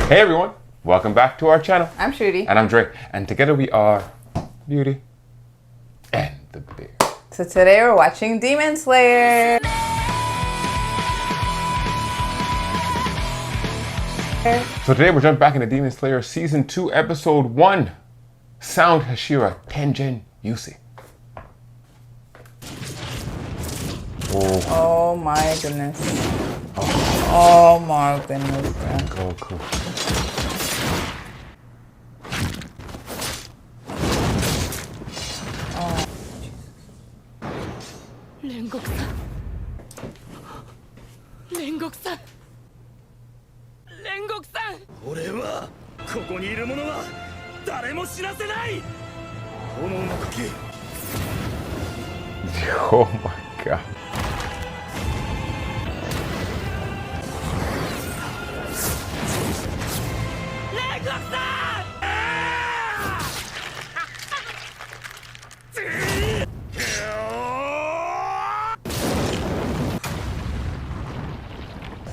Hey everyone, welcome back to our channel. I'm Shruti. And I'm Dre. And together we are Beauty and the Bear. So today we're watching Demon Slayer. So today we're jumping back into Demon Slayer Season 2, Episode 1. Sound Hashira Tengen Uzui. Oh my goodness. Oh my goodness. Rengoku. Rengoku-san. Rengoku-san. Rengoku-san. 俺はここにいる者は誰も死なせない。炎の茎。Oh my god.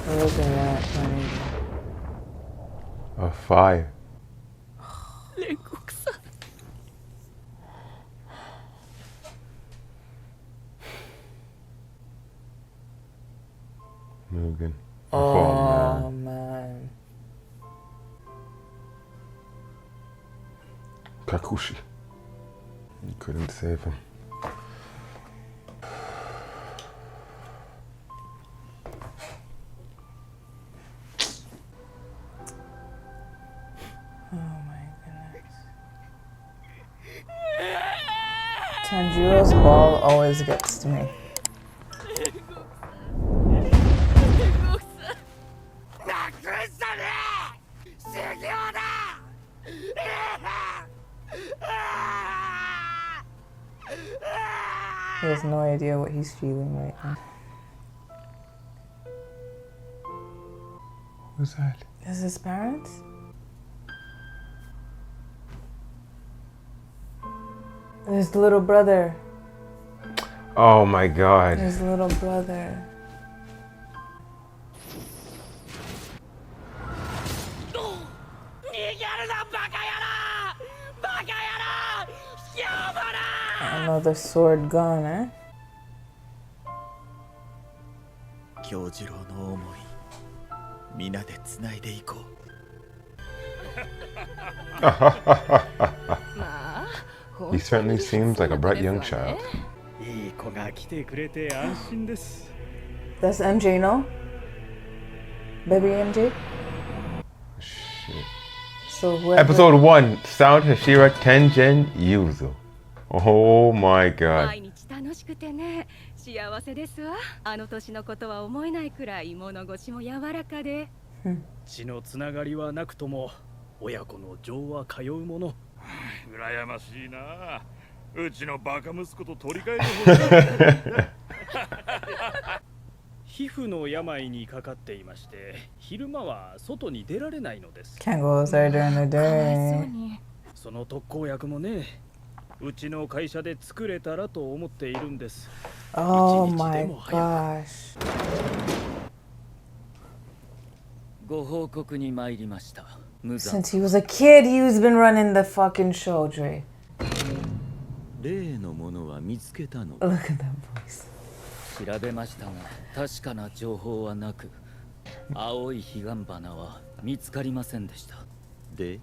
Look at that, honey. A fire. Rengoku-san. Mugen. Oh man. Kakushi. You couldn't save him. Tanjiro's ball always gets to me. He has no idea what he's feeling right now. Who's that? Is his parents? His little brother. Oh my god. His little brother. Another sword gone, eh? Kyojurouの思い、皆で繋いでいこう。He certainly seems like a bright young child. いい子が来てくれて安心です。 That's MJ, no? Baby MJ? Shit. So whoever... Episode 1, Sound Hashira Tengen Uzui. Oh my god. 毎日楽しくてね、幸せですわ。あの年のことは思えないくらい物腰も柔らかで。血のつながりはなくとも親子の情は通うもの。羨ましいな。うちのバカ息子と取り替える方皮膚の病にかかっていまして、昼間は外に出られないのです。 Can't go outside during the かわいそう day. に。その特効薬もね、うちの会社で作れたらと思っているんです。 Oh my gosh. ご報告に参りました。 Since he was a kid, he's been running the fucking show, Dre. 例のものは見つけたの。 Look at that voice. 調べましたが確かな情報はなく、青い彼岸花は見つかりませんでした。で、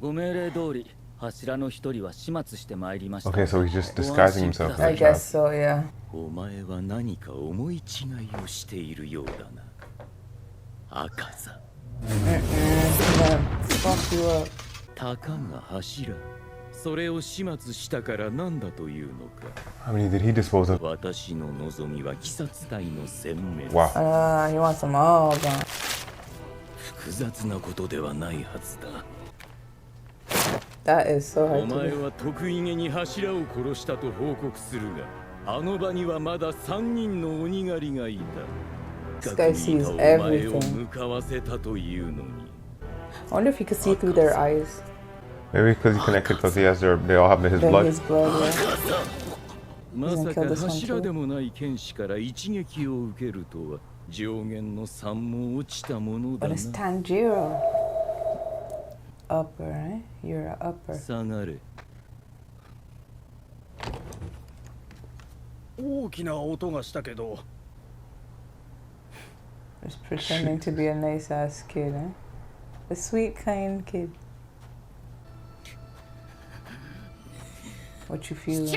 ご命令通り柱の一人は始末して参りました。 Okay, so he's just disguising himself as I a guess child. so, yeah. お前は何か思い違いをしているようだな。赤座。Fuck you up. たかが柱。それを始末したから何だというのか。 How many did he dispose of? 私の望みは鬼殺隊の殲滅。 Wow. He wants them all gone. 複雑なことではないはずだ。 That is so お hard to 前 do. は得意げに柱を殺したと報告するが、あの場にはまだ3人の鬼狩りがいた。 This guy sees お前を everything. 向かわせたというのに。 I wonder if he could see through their eyes. Maybe because he connected because he has they all have his Then blood. his blood, yeah. まさ kill か this one 柱 too. でもない剣士から一撃を受けるとは上限の3も落ちたものだ But な。 it's Tanjiro. Upper, right? You're an upper. 下がれ。大きな音がしたけど、 Just pretending to be a nice ass kid, eh? A sweet, kind kid. What you feeling?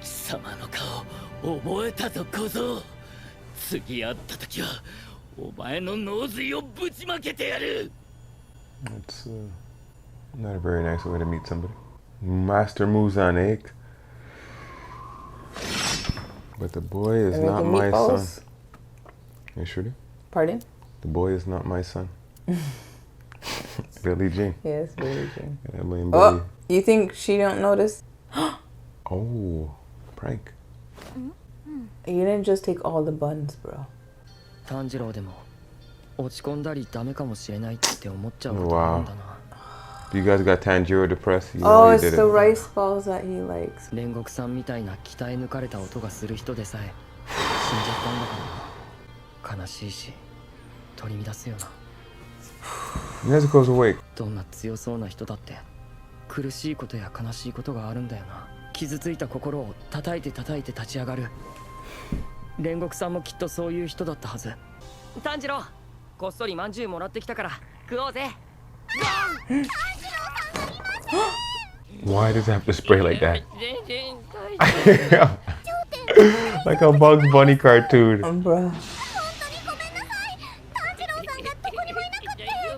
貴様の顔覚えたぞ小僧。次会った時はお前の脳髄をぶちまけてやる。 That's not a very nice way to meet somebody. Master moves on egg. But the boy is They're not making my son. meatballs. You Shruti? Pardon? The boy is not my son. Billie Jean. Yes, Billie Jean. I blame Billie. Oh, you think she don't notice? Oh, prank. You didn't just take all the buns, bro. 炭治郎でも落ち込んだりダメかもしれないって思っちゃうことなんだな。 You guys got Tanjiro depressed? You know Oh, you it's did the it. rice balls that he likes. 煉獄さんみたいな鍛え抜かれた音がする人でさえ死んじゃったんだからな。悲しいし取り乱すよな。 Nezuko's awake. どんな強そうな人だって苦しいことや悲しいことがあるんだよな。傷ついた心を叩いて立ち上がる。煉獄さんもきっとそういう人だったはず。炭治郎、こっそりまんじゅうもらってきたから食おうぜ。 Why does it have to spray like that? Like a Bugs Bunny cartoon. Bruh.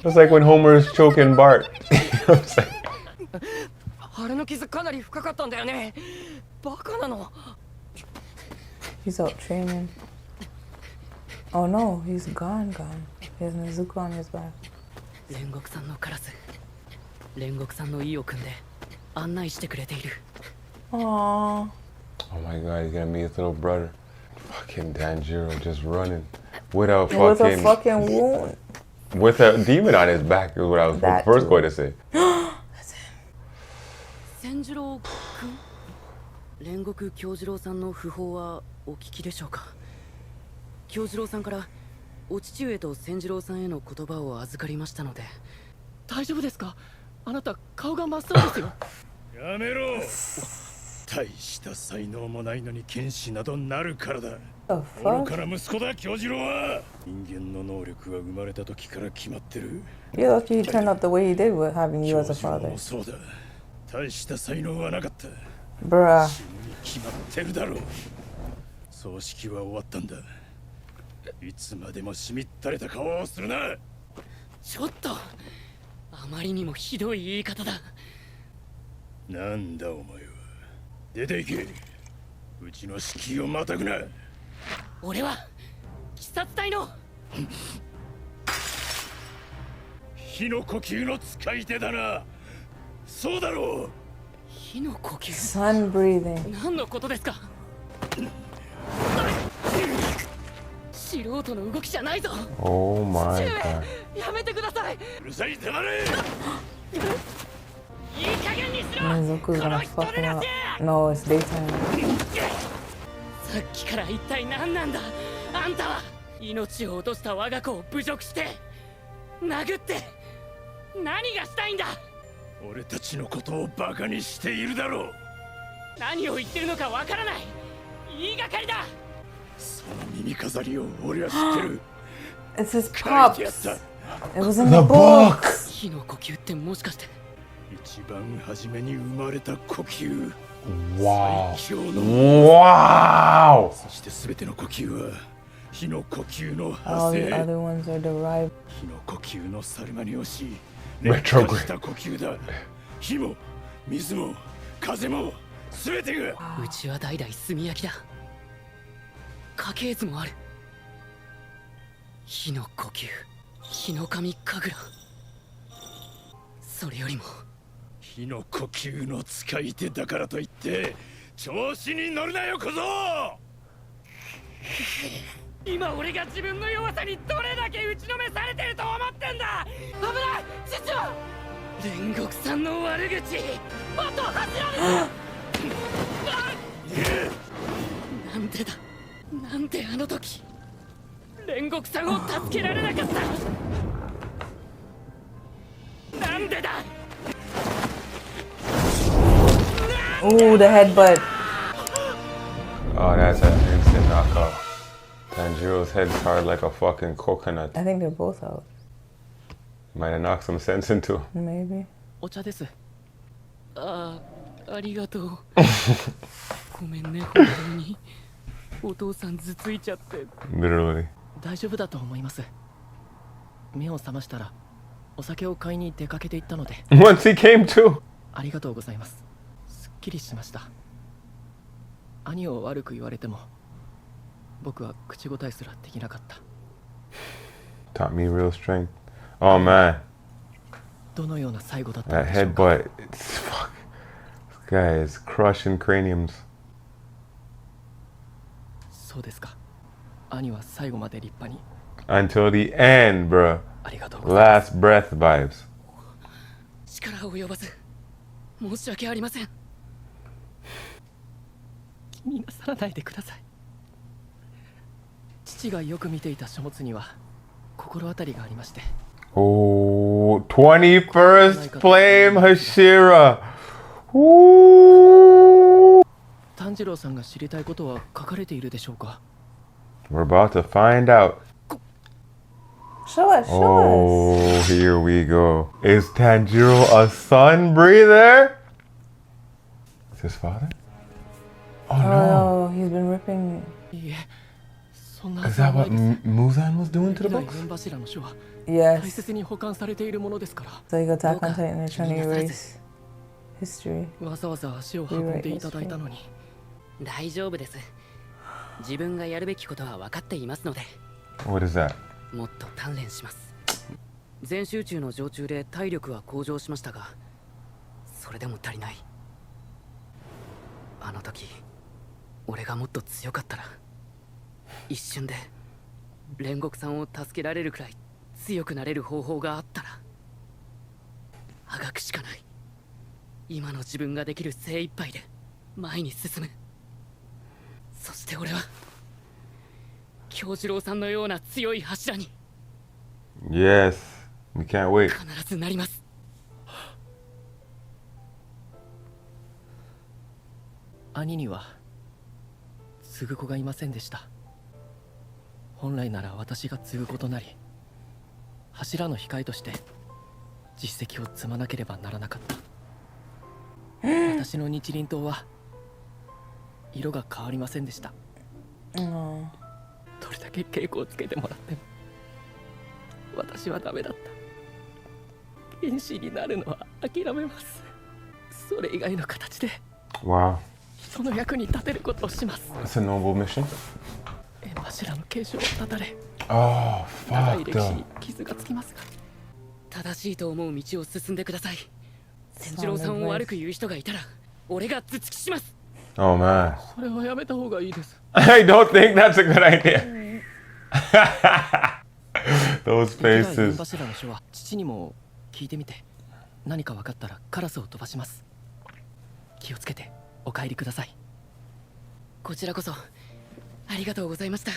It's like when Homer's choking Bart. You know what I'm saying? あれの傷かなり深かったんだよね。バカなの。 He's out training. Oh no, he's gone. He has Nezuko on his back. 煉獄さんのカラス、煉獄さんの意を組んで案内してくれている。 Aww. Oh my god, he's gonna meet his little brother. Fucking Tanjiro just running with a With a fucking fucking wound. with a demon on his back is what I was That first too. going to say. 千次郎君、煉獄京次郎さんの訃報はお聞きでしょうか。京次郎さんからお父上と千次郎さんへの言葉を預かりましたので。大丈夫ですか？あなた顔が真っ青ですよ。やめろ。大した才能もないのに剣士などなるからだ。 The 愚 fuck? かな息子だ京次郎は。人間の能力は生まれた時から決まってる。 You're lucky he turned out the way he did with having you as a 京次郎 father. もそうだ。大した才能はなかった。 Bruh. 死ぬに決まってるだろう。葬式は終わったんだ。いつまでもしみったれた顔をするな。ちょっと、あまりにもひどい言い方だ。なんだお前は。出て行け。うちの敷居をまたぐな。俺は鬼殺隊の火の呼吸の使い手だな。そうだろう。火の呼吸。 Sun breathing. 何のことですか？素人の動きじゃないぞ。 Oh my god. やめてください。うるさい黙れ。いい加減にしろ。 Nezuko's gonna fuck him up. No, it's daytime. さっきから一体何なんだ。あんたは命を落とした我が子を侮辱して殴って何がしたいんだ。俺たちのことをバカにしているだろう。何を言ってるのかわからない。言いがかりだ。その耳飾りを俺は知ってる。 It's his 書いてやっ pops. た。 It was in the book. 火の呼吸ってもしかして。一番初めに生まれた呼吸。 Wow. 最強の。 Wow. そして全ての呼吸は火の呼吸の All 派 the 生。 other ones are derived. 火の呼吸のサルマに押し Retrograde 劣化した呼吸だ。火も水も風も全てが。うちは代々炭焼きだ。家系図もある。火の呼吸、火の神神楽。それよりも火の呼吸の使い手だからといって調子に乗るなよ小僧。今俺が自分の弱さにどれだけ打ちのめされてると思ってんだ。危ない父は煉獄さんの悪口もっと走られなんでだ、なんであの時煉獄さんを助けられなかった。なんでだ。 Ooh, the headbutt. Oh, that's an instant knockout. Tanjiro's head's hard like a fucking coconut. I think they're both out. Might have knocked some sense into. Maybe. お茶です。ありがとう。ごめんね、本当に。お父さん頭ついちゃって。 Literally. 大丈夫だと思います。目を覚ましたらお酒を買いに出かけていったので。 Once he came to. ありがとうございます。すっきりしました。兄を悪く言われても僕は口答えすらできなかった。 Taught me real strength. Oh man. どのような最後だったの That でしょうか。 headbutt. It's fuck. This guy is crushing craniums. そうですか。兄は最後まで立派に。 Until the end, bro. ありがとうございます。 Last breath vibes. 力を及ばず申し訳ありません。気になさらないでください。父がよく見ていた書物には心当たりがありまして。 Oh, 21st Flame Hashira. Ooh. 炭治郎さんが知りたいことは書かれているでしょうか。 We're about to find out. Show us, show Oh, here we go. Is Tanjiro a sun breather? Is his father? Oh us. no. Oh, he's been ripping. いいえ、そんなは Is ずは that な what いです。 Muzan was doing to the 歴代 books? 弁柱の書は Yes. 大切に保管されているものですから。 So you got Attack on どうか Titan. They're trying to 気になさらず erase history. わざわざ足を運んでいただいたのに。大丈夫です。自分がやるべきことは分かっていますので。 What is that? もっと鍛錬します。全集中の常駐で体力は向上しましたが、それでも足りない。あの時俺がもっと強かったら、一瞬で煉獄さんを助けられるくらい強くなれる方法があったら、あがくしかない。今の自分ができる精一杯で前に進む。そして俺は京次郎さんのような強い柱に Yes. We can't wait. 必ずなります。兄には継ぐ子がいませんでした。本来なら私が継ぐことなり、柱の控えとして実績を積まなければならなかった。私の日輪刀は色が変わりませんでした。 No. どれだけ稽古をつけてもらっても私はダメだった。剣士になるのは諦めます。それ以外の形で Wow. 人の役に立てることをします。 That's a noble mission. 縁柱の継承を断たれ、 Oh, 長い fuck 歴史 though. に傷がつきますが、正しいと思う道を進んでください。千次郎さんを悪く言う人がいたら俺が頭突きします。 Oh man. それはやめた方がいいです。 I don't think that's a good idea. Those 歴代縁 faces. 柱の書は父にも聞いてみて、何か分かったらカラスを飛ばします。気をつけてお帰りください。こちらこそありがとうございました。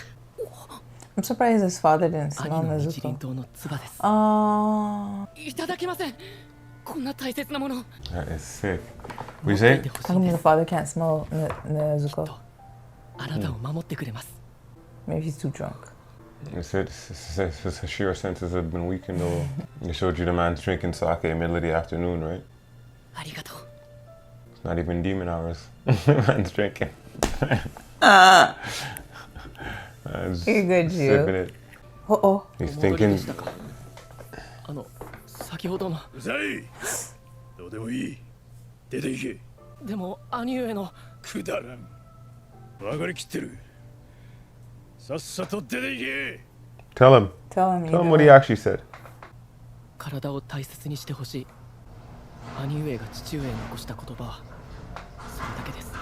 I'm surprised his father didn't 兄 smell の日輪 Nezuko. 刀の唾です。 Oh. いただけません。こんな大切なもの。 That is sick. We 持っていて say? ほし How いん come で the す。 father can't smell Nezuko? あなたを守ってくれます。 Maybe he's too drunk. It said his Hashira senses have been weakened though. It showed you the man's drinking sake in the middle of the afternoon, right? ありがとう。 It's not even demon hours. Man's drinking. Man's You're good, Gio. sipping it. Oh, He's お戻りで thinking. したか。先ほどの。うざい。どうでもいい。出て行け。でも兄上の。くだらん。分かりきってる。さっさと出て行け。 Tell him. tell him. Tell him either what he way. actually said. 体を大切にしてほしい。兄上が父上へ残した言葉はそれだけです。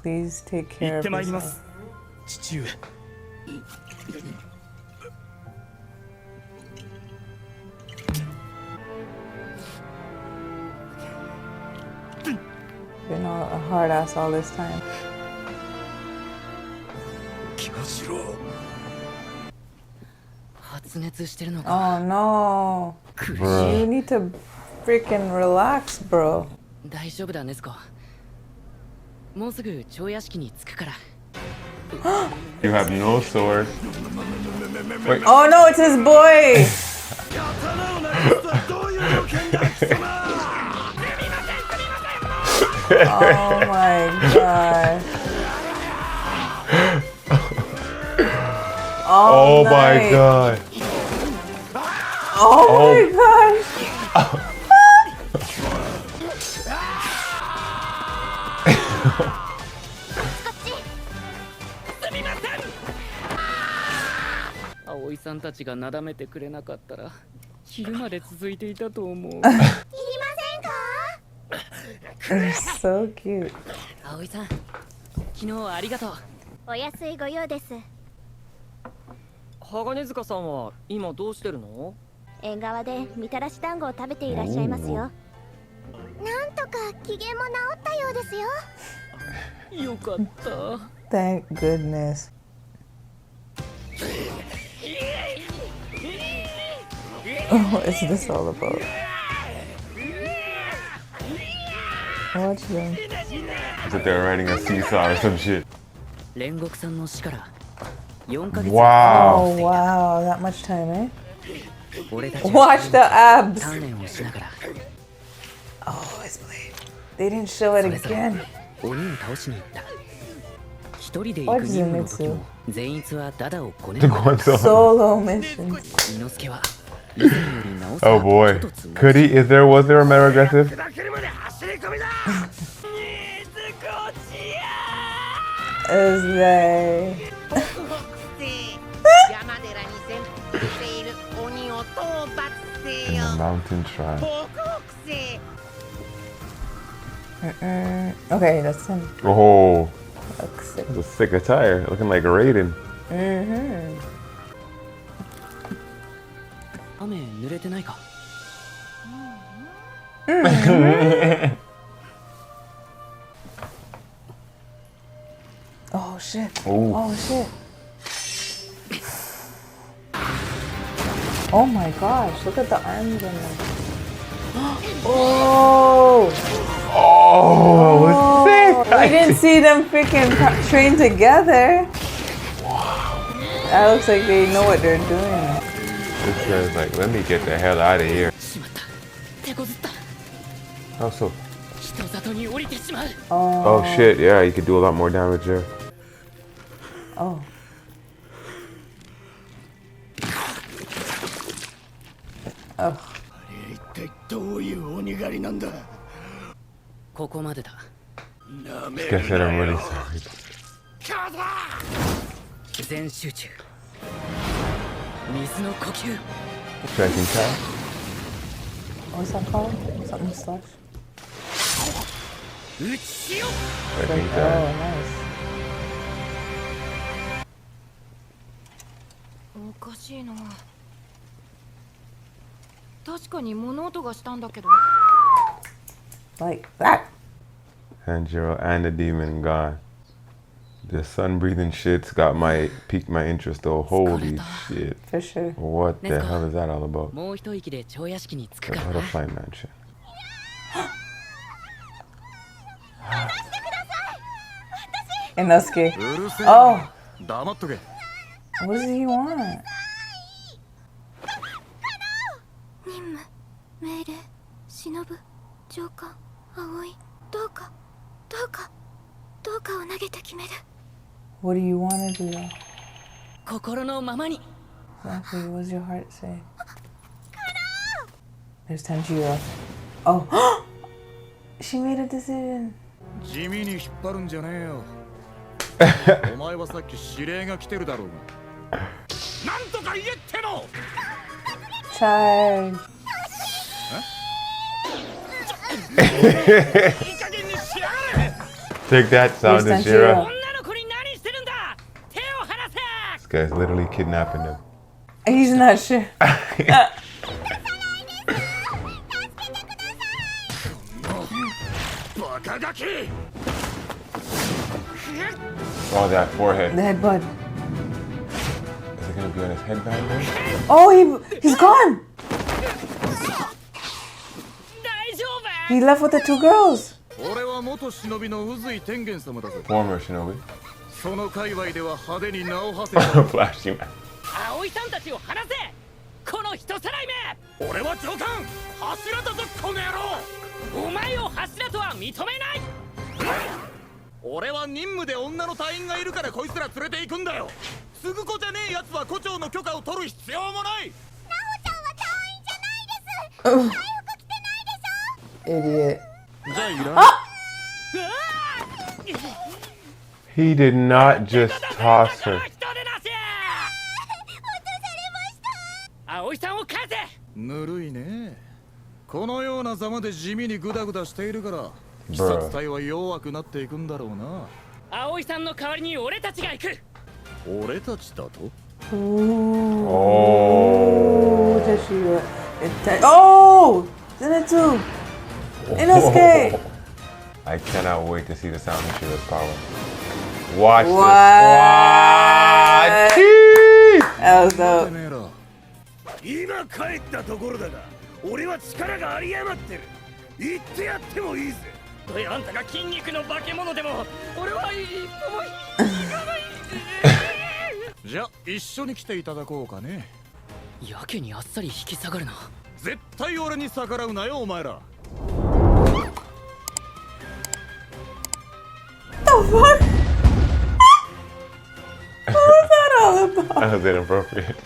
Please take care 行っ of てまいりま yourself. す。父上。 Been a hard ass all this time. 清次郎。発熱してるのか。 Oh no. Bruh. You need to freaking relax, bro. 大丈夫だネズコ。もうすぐ蝶屋敷に着くから。 You have no sword. Wait. Oh no, it's his boy. 刀をなくすとはどういう条件だ貴様。 Oh my god. Oh my god. Oh my gosh. Aoi さんたちがなだめてくれなかったら昼まで続いていたと思う。 They're so cute. 葵さん、昨日はありがとう。お安いご用です。鋼塚さんは今どうしてるの？縁側でみたらし団子を食べていらっしゃいますよ。なんとか機嫌も治ったようですよ。よかった。 Thank goodness. What is this all about? Watch them. As if they're riding a seesaw or some shit. 煉獄さんの死から4ヶ月。 Wow. Oh wow, that much time, eh? 俺たちは Watch the abs. 鍛錬をしながら Oh, his blade. They didn't show it それぞれ again. 鬼を倒しに行った。一人で行く任務の時も善逸はダダをこね The one song. Solo mission. 猪之助は以前より直す Oh boy. Could he? Was there a more aggressive? 砕けるまで走り込みだ。 Is they? 山寺に潜伏している鬼を討伐せ In よ。 the mountain shrine. Okay, that's him. Oh, Looks sick. that's a sick attire. Looking like Raiden. 雨濡れてないか。 Oh shit. Oh. Oh shit. Oh my gosh, look at the arms on them. Oh! Oh, sick. We didn't see them freaking train together. That looks like they know what they're doing. This guy's like, let me get the hell out of here. しまった。手こずった。 How so? 人里に降りてしまう。 Oh shit, yeah, you could do a lot more damage there. Oh. Oh. 一体どういう鬼狩りなんだ。ここまでだ。なめ Like る I said, な I'm よ really sorry. カズだ。全集中。水の呼吸。 Striking time. What's that called? Something slash? 打ちしよ Striking Oh, time. nice. おかしいな。確かに物音がしたんだけど。 Like that. Tanjiro and the demon gone. The sun breathing shits piqued my interest though. Holy shit. For sure. What the Let's go. hell is that all about? う。もう一息で蝶屋敷に着く The からな。 butterfly mansion. Inosuke. うるせえ Oh, 黙っとけ。 what does he want? 任務命令忍上官葵どうかを投げて決める。 What do you want to do? 心のままに。 Exactly. What does your heart say? There's Tanjiro. Oh, she made a decision. 地味に引っ張るんじゃねえよ。お前はさっき指令が来てるだろうが。なんとか言えっての。 Charge. いい加減にしやがれ。 Take that, Sound Where's Hashira. Tanjiro? 女の子に何してるんだ。手 guy's literally kidnapping them. He's not sure. Oh, that forehead. The headbutt. Is it gonna be on his headband then? Oh, he's gone. He left with the two girls. 俺は元忍びの宇髄天元様だぞ。 Former shinobi. その界隈では派手に名を馳せた Flashing man. 葵さんたちを離せこの人さらいめ俺は上官柱だぞこの野郎お前を柱とは認めない俺は任務で女の隊員がいるからこいつら連れて行くんだよすぐ子じゃねえ奴は胡蝶の許可を取る必要もない Idiot. じゃあいらない He did not just toss her. 葵さんを返せぬるいねこのようなざまで地味にグダグダしているから鬼 Bruh. 殺隊は弱くなっていくんだろうな葵さんの代わりに俺たちが行く俺たちだと Oh, Hashira. Oh, Zenitsu. Inosuke. I cannot wait to see the Sound Hashira's power. Watch this. What? Watch it. That was dope. 今帰ったところだが俺は力が有り余ってる言ってやってもいいぜおいあんたが筋肉の化け物でも俺は一歩も引かないじゃあ一緒に来ていただこうかねやけにあっさり引き下がるな絶対俺に逆らうなよお前ら The fuck? What was that all about? That was inappropriate.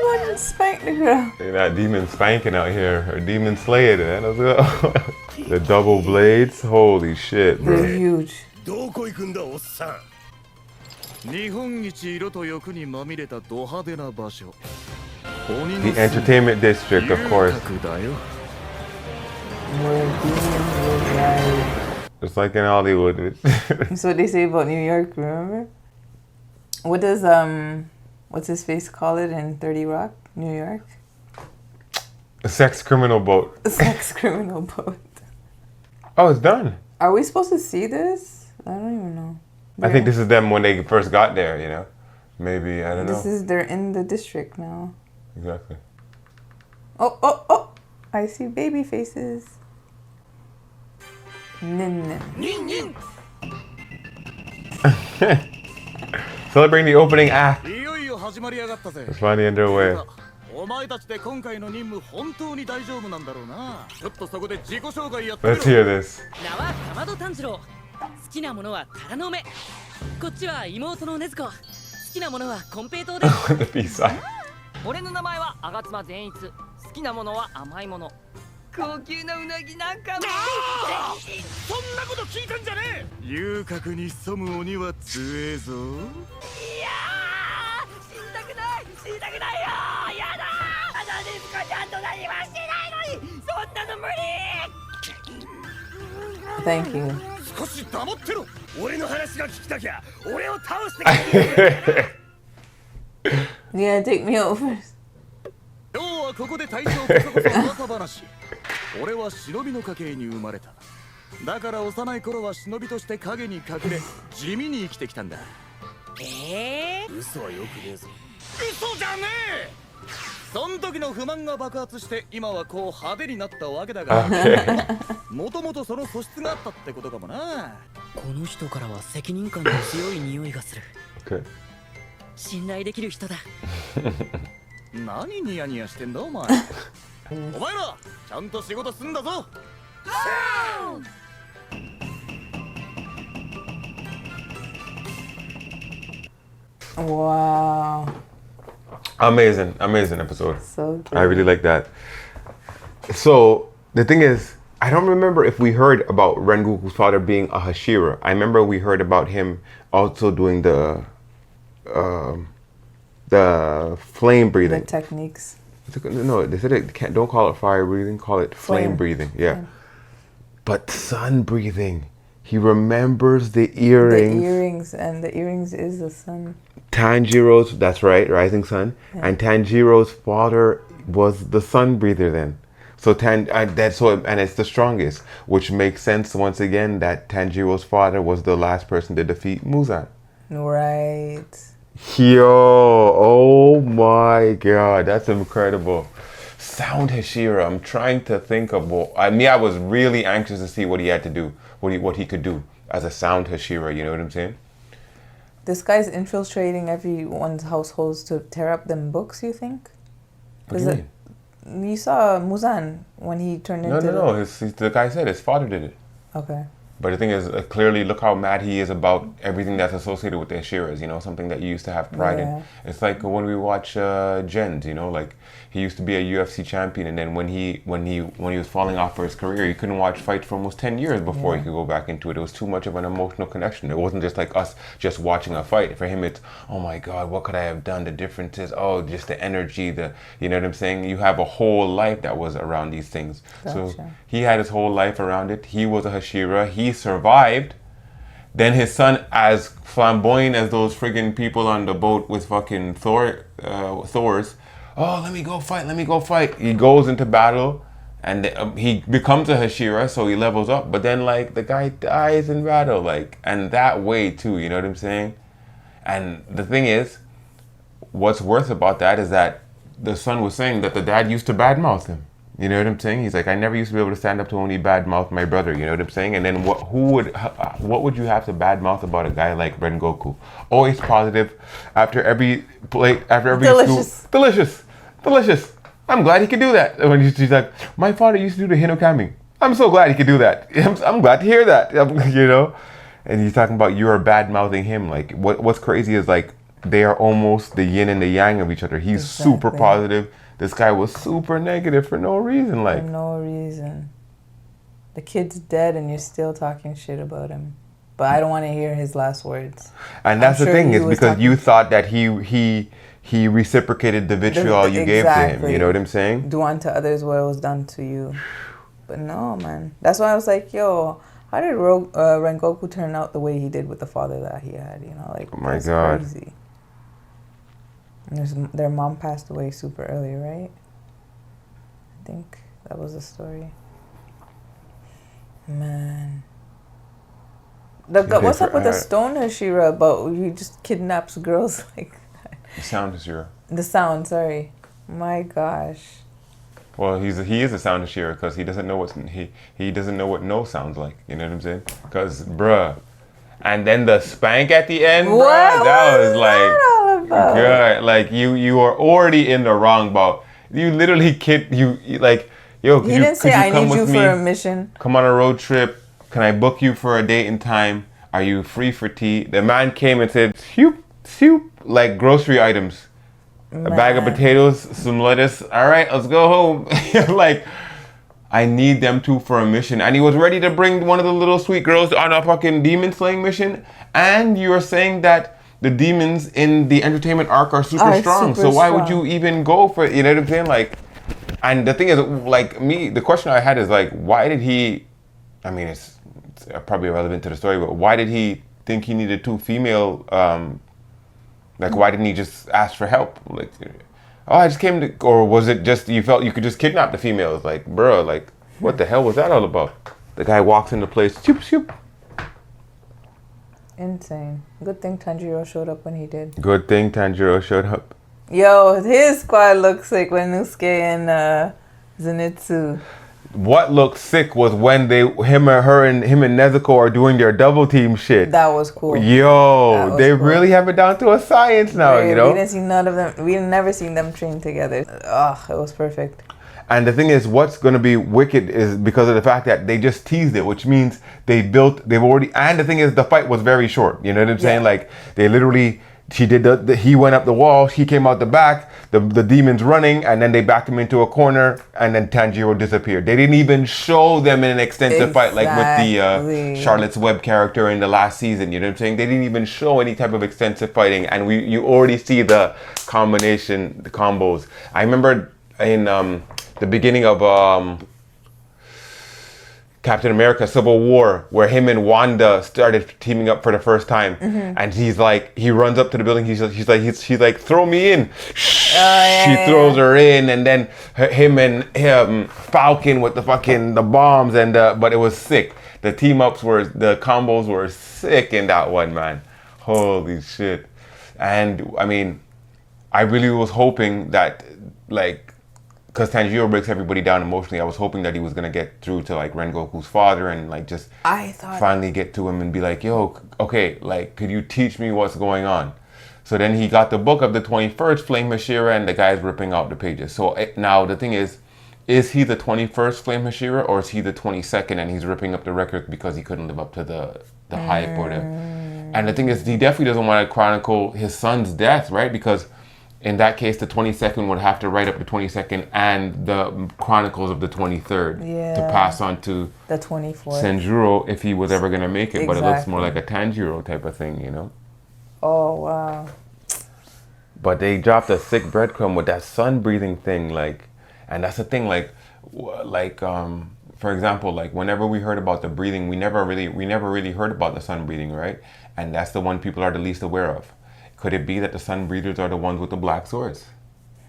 Fucking spank the girl. They're not demon spanking out here, or demon slaying, man. Let's go. The double blades, holy shit, They're bro. huge. どこ行くんだおっさん日本一色と欲にまみれたド派手な場所 The entertainment district, of course. だよ Just like in Hollywood. That's what they say about New York, remember? What does what's his face call it in 30 Rock, New York? A sex criminal boat. A sex criminal boat. Oh, it's done. Are we supposed to see this? I don't even know. I think this is them when they first got there, you know? Maybe, I don't know. This is, they're in the district now. Exactly. Oh, oh, oh! I see baby faces. Nin nin. Celebrating the opening act. いよいよ始まりやがったぜ It's finally underway. お前たちで今回の任務本当に大丈夫なんだろうなちょっとそこで自己紹介やってみ Let's hear ろ this. 名はかまど炭治郎好きなものはタラの芽こっちは妹の禰豆子好きなものはコンペイトウです The peace sign. 俺の名前は吾妻善逸好きなものは甘いもの高級なうなぎなんかもそんなこと聞いたんじゃねえ遊郭に潜む鬼は強えぞいやー死にたくない死にたくないよやだあの禰豆子ちゃんと何もしてないのにそんなの無理 Thank you. 少し黙ってろ俺の話が聞きたきゃ俺を倒してくれ Yeah, take me out first. 今日はここで隊長こそこそ噂話俺は忍びの家系に生まれただから幼い頃は忍びとして影に隠れ地味に生きてきたんだ嘘はよくねえぞ嘘じゃねえそん時の不満が爆発して今はこう派手になったわけだがもともとその素質があったってことかもなこの人からは責任感の強い匂いがする Okay. 信頼できる人だ何ニヤニヤしてんだお前お前らちゃんと仕事すんだぞ Wow. Amazing, amazing episode. So good. I really like that. So the thing is, I don't remember if we heard about Rengoku's father being a Hashira. I remember we heard about him also doing the flame The breathing. techniques. No, they said it don't call it fire breathing, call it flame breathing. Yeah. But sun breathing. He remembers the The earrings. earrings, and the earrings is the sun. Tanjiro's, that's right, rising sun. Yeah. And Tanjiro's father was the sun breather then. So and it's the strongest, which makes sense once again that Tanjiro's father was the last person to defeat Muzan. Right. Yo, oh my god, that's incredible. Sound Hashira, I'm trying to think of I was really anxious to see what he had to do, what he could do as a Sound Hashira, you know what I'm saying? This guy's infiltrating everyone's households to tear up them books, you think? What do you mean? You saw Muzan when he turned into... No. The guy said his father did it. Okay. But the thing is, clearly, look how mad he is about everything that's associated with the Hashiras, you know, something that you used to have pride in. It's like when we watch Jens, you know, like he used to be a UFC champion, and then when he was falling off for his career, he couldn't watch fight for almost 10 years before he could go back into it. It was too much of an emotional connection. It wasn't just like us just watching a fight. For him, it's, oh my God, what could I have done? The difference is, just the energy, you know what I'm saying? You have a whole life that was around these things. Gotcha. So he had his whole life around it. He was a Hashira. He survived. Then his son, as flamboyant as those friggin' people on the boat with fucking Thor's, let me go fight. He goes into battle and he becomes a Hashira, so he levels up. But then, like, the guy dies in battle, like, and that way too, you know what I'm saying? And the thing is, what's worse about that is that the son was saying that the dad used to badmouth him. You know what I'm saying? He's like, I never used to be able to stand up to only badmouth my brother. You know what I'm saying? And then what would you have to badmouth about a guy like Rengoku? Always positive. After every plate, after every Delicious. Delicious. I'm glad he could do that. When she's like, my father used to do the Hinokami. I'm so glad he could do that. I'm glad to hear that. You know? And he's talking about you're bad-mouthing him. Like, what's crazy is, like, they are almost the yin and the yang of each other. He's super positive. This guy was super negative for no reason. Like, for no reason. The kid's dead and you're still talking shit about him. But I don't want to hear his last words. And that's the thing, is because you thought that he reciprocated the vitriol you gave to him. You know what I'm saying? Do unto others what was done to you. But no, man. That's why I was like, yo, how did Rengoku turn out the way he did with the father that he had? You know, like, oh my God. Crazy. And their mom passed away super early, right? I think that was the story. Man. What's up with the Stone Hashira about he just kidnaps girls like that? The Sound Hashira. The Sound, sorry. My gosh. Well, he is a Sound Hashira because he doesn't know he doesn't know what no sounds like. You know what I'm saying? Because bruh, and then the spank at the end, bruh, that was like good. Like you are already in the wrong about. You literally like, yo. He didn't say I need you for a mission. Come on a road trip. Can I book you for a date and time? Are you free for tea? The man came and said, soup, like grocery items. Man. A bag of potatoes, some lettuce. All right, let's go home. Like, I need them two for a mission. And he was ready to bring one of the little sweet girls on a fucking demon slaying mission. And you are saying that the demons in the entertainment arc are super strong. So why would you even go for it? You know what I'm saying? Like, and the thing is, like, the question I had is, like, why did he, I mean, it's probably irrelevant to the story, but why did he think he needed two female, like, why didn't he just ask for help? Like, I just came to, or was it just you felt you could just kidnap the females? Like, bro, like, what the hell was that all about? The guy walks into place, shoop. Insane. Good thing Tanjiro showed up when he did. Good thing Tanjiro showed up. Yo, his squad looks like when Inosuke and Zenitsu. What looked sick was when him and Nezuko are doing their double team shit. That was cool. Yo, they really have it down to a science now, you know? We didn't see none of them. We never seen them train together. It was perfect. And the thing is, what's going to be wicked is because of the fact that they just teased it, which means they've already, and the thing is, the fight was very short. You know what I'm saying? Like, they literally, he went up the wall, he came out the back, the demon's running, and then they backed him into a corner, and then Tanjiro disappeared. They didn't even show them in an extensive fight like with the Charlotte's Web character in the last season. You know what I'm saying? They didn't even show any type of extensive fighting, and you already see the combination, the combos. I remember in the beginning of Captain America Civil War, where him and Wanda started teaming up for the first time, and he's like, he runs up to the building. She's like, throw me in. She throws her in, and then him and Falcon with the bombs, and but it was sick. The the combos were sick in that one, man. Holy shit! And I mean, I really was hoping that, like, because Tanjiro breaks everybody down emotionally, I was hoping that he was gonna get through to like Rengoku's father and like just finally get to him and be like, yo, okay, like, could you teach me what's going on? So then he got the book of the 21st Flame Hashira, and the guy's ripping out the pages. So now the thing is he the 21st Flame Hashira, or is he the 22nd and he's ripping up the record because he couldn't live up to the hype or the... And the thing is, he definitely doesn't want to chronicle his son's death, right? Because in that case, the 22nd would have to write up the 22nd and the chronicles of the 23rd to pass on to the 24th Senjuro if he was ever going to make it. But it looks more like a Tanjiro type of thing, you know? Oh, wow. But they dropped a sick breadcrumb with that sun breathing thing, like, and that's the thing, like, for example, like whenever we heard about the breathing, we never really heard about the sun breathing, right? And that's the one people are the least aware of. Could it be that the sun breathers are the ones with the black swords?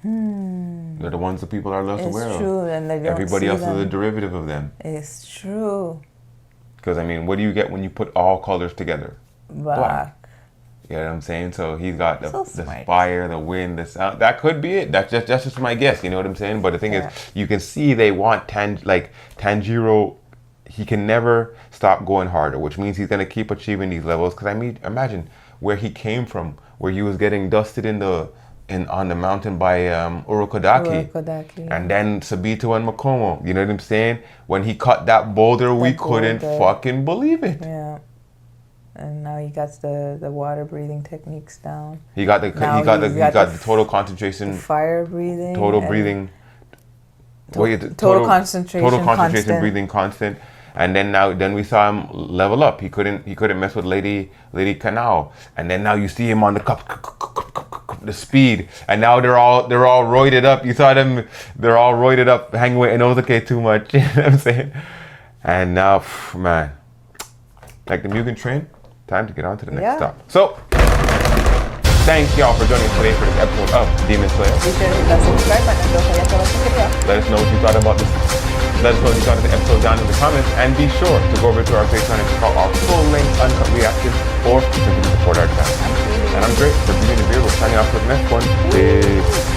They're the ones that people are less aware of. It's true, and they don't Everybody see else them. is a derivative of them. It's true. Because I mean, what do you get when you put all colors together? Black. You know what I'm saying? So he's got the smart. fire, the wind, the sound. That could be it. That's just my guess. You know what I'm saying? But the thing is, you can see they want Tanjiro. He can never stop going harder, which means he's gonna keep achieving these levels. Because I mean, imagine where he came from, where he was getting dusted on the mountain by Urokodaki, and then Sabito and Makomo. You know what I'm saying? When he cut that boulder, we couldn't fucking believe it. Yeah. And now he got the water breathing techniques down. He got the total concentration, the fire breathing, total breathing, total concentration, breathing constant. And then we saw him level up. He couldn't mess with Lady Kanao. And then now you see him on the speed. And now they're all roided up. You saw them, they're all roided up, hanging with Inosuke too much. You know what I'm saying? And now, man, like the Mugen Train. Time to get on to the next stop. So, thank y'all for joining us today for this episode of Demon Slayer. Be sure to hit that subscribe button and don't forget to like the video. Let us know what you thought about this. Let us know what you thought of the episode down in the comments, and be sure to go over to our Patreon and check out our full-length uncut reactions, or simply support our channel. And I'm Drake, the Beauty and the Beard. We're signing off for the next one. Peace.